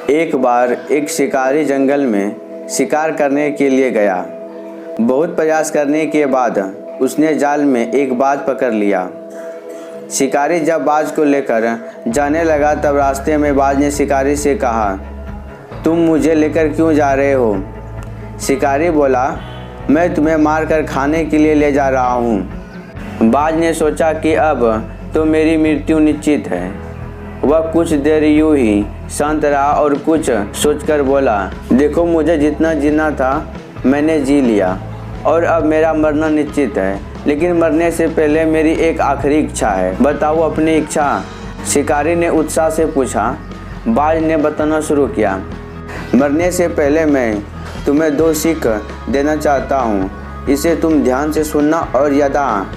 एक बार एक शिकारी जंगल में शिकार करने के लिए गया। बहुत प्रयास करने के बाद उसने जाल में एक बाज पकड़ लिया। शिकारी जब बाज को लेकर जाने लगा तब रास्ते में बाज ने शिकारी से कहा, तुम मुझे लेकर क्यों जा रहे हो? शिकारी बोला, मैं तुम्हें मार कर खाने के लिए ले जा रहा हूँ। बाज ने सोचा कि अब तो मेरी मृत्यु निश्चित है। वह कुछ देर यूं ही शांत रहा और कुछ सोचकर बोला, देखो मुझे जितना जीना था मैंने जी लिया और अब मेरा मरना निश्चित है, लेकिन मरने से पहले मेरी एक आखिरी इच्छा है। बताओ अपनी इच्छा? शिकारी ने उत्साह से पूछा। बाज ने बताना शुरू किया, मरने से पहले मैं तुम्हें 2 सीख देना चाहता हूँ। इसे तुम ध्यान से सुनना और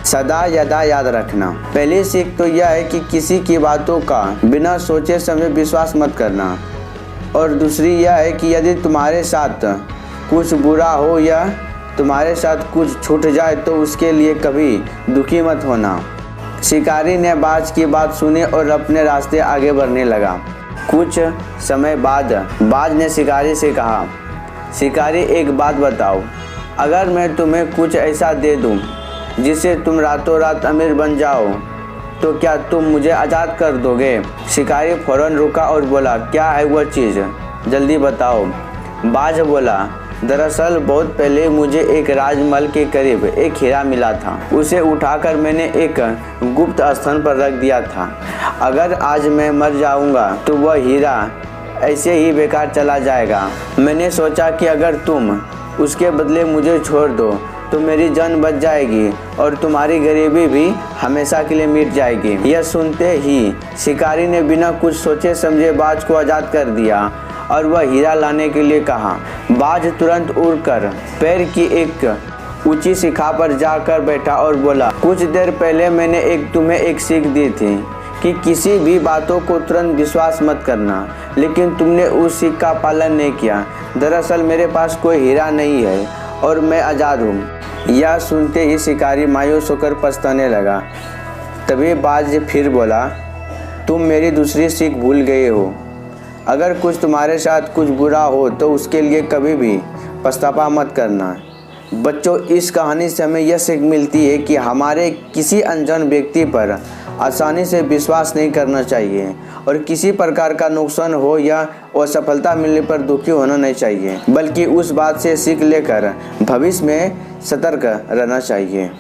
सदा याद रखना। पहली सीख तो यह है कि किसी की बातों का बिना सोचे समझे विश्वास मत करना। और दूसरी यह है कि यदि तुम्हारे साथ कुछ बुरा हो या तुम्हारे साथ कुछ छूट जाए तो उसके लिए कभी दुखी मत होना। शिकारी ने बाज की बात सुनी और अपने रास्ते आगे बढ़ने लगा। कुछ समय बाद बाज ने शिकारी से कहा, शिकारी एक बात बताओ, अगर मैं तुम्हें कुछ ऐसा दे दूं जिससे तुम रातों रात अमीर बन जाओ तो क्या तुम मुझे आज़ाद कर दोगे? शिकारी फौरन रुका और बोला, क्या है वह चीज़, जल्दी बताओ। बाज बोला, दरअसल बहुत पहले मुझे एक राजमहल के करीब एक हीरा मिला था। उसे उठाकर मैंने एक गुप्त स्थान पर रख दिया था। अगर आज मैं मर जाऊंगा तो वह हीरा ऐसे ही बेकार चला जाएगा। मैंने सोचा कि अगर तुम उसके बदले मुझे छोड़ दो तो मेरी जान बच जाएगी और तुम्हारी गरीबी भी हमेशा के लिए मिट जाएगी। यह सुनते ही शिकारी ने बिना कुछ सोचे समझे बाज को आज़ाद कर दिया और वह हीरा लाने के लिए कहा। बाज तुरंत उड़कर पैर की एक ऊंची शिखा पर जाकर बैठा और बोला, कुछ देर पहले मैंने तुम्हें एक सीख दी थी कि किसी भी बातों को तुरंत विश्वास मत करना, लेकिन तुमने उस सीख का पालन नहीं किया। दरअसल मेरे पास कोई हीरा नहीं है और मैं आज़ाद हूँ। यह सुनते ही शिकारी मायूस होकर पछताने लगा। तभी बाज फिर बोला, तुम मेरी दूसरी सीख भूल गए हो। अगर कुछ तुम्हारे साथ कुछ बुरा हो तो उसके लिए कभी भी पछतावा मत करना। बच्चों, इस कहानी से हमें यह सीख मिलती है कि हमारे किसी अनजान व्यक्ति पर आसानी से विश्वास नहीं करना चाहिए और किसी प्रकार का नुकसान हो या असफलता मिलने पर दुखी होना नहीं चाहिए, बल्कि उस बात से सीख लेकर भविष्य में सतर्क रहना चाहिए।